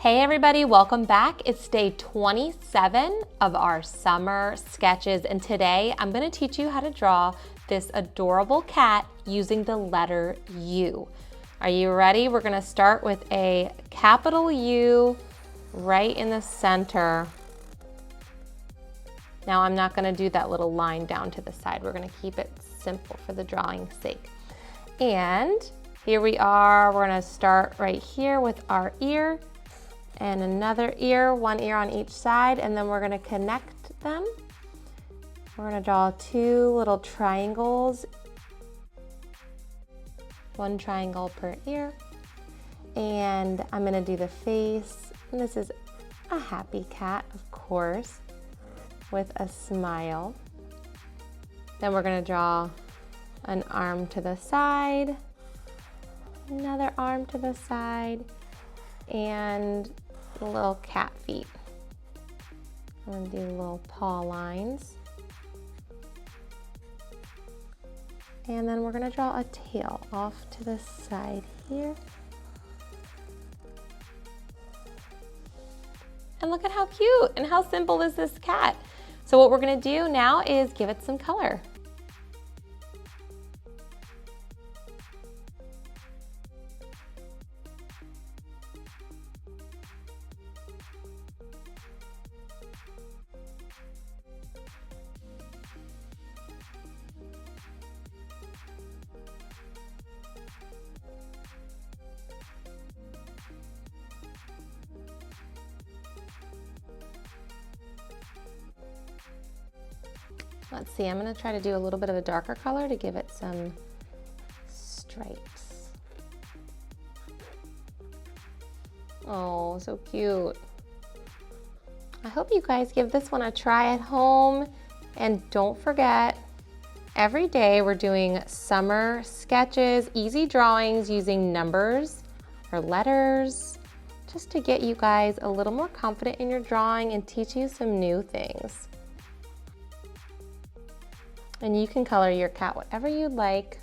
Hey everybody, welcome back. It's day 27 of our summer sketches, and today I'm going to teach you how to draw this adorable cat using the letter U. Are you ready? We're going to start with a capital U right in the center. Now I'm not going to do that little line down to the side. We're going to keep it simple for the drawing's sake. And here we are. We're going to start right here with our ear. And another ear, one ear on each side, and then we're going to connect them. We're going to draw two little triangles, one triangle per ear, and I'm going to do the face. And this is a happy cat, of course, with a smile. Then we're going to draw an arm to the side, another arm to the side, and the little cat feet. I'm going to do little paw lines. And then we're going to draw a tail off to the side here. And look at how cute and how simple is this cat. So what we're going to do now is give it some color. Let's see, I'm going to try to do a little bit of a darker color to give it some stripes. Oh, so cute. I hope you guys give this one a try at home. And don't forget, every day we're doing summer sketches, easy drawings using numbers or letters, just to get you guys a little more confident in your drawing and teach you some new things. And you can color your cat whatever you'd like.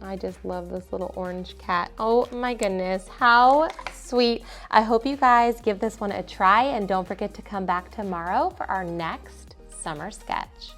I just love this little orange cat. Oh my goodness, how sweet. I hope you guys give this one a try, and don't forget to come back tomorrow for our next summer sketch.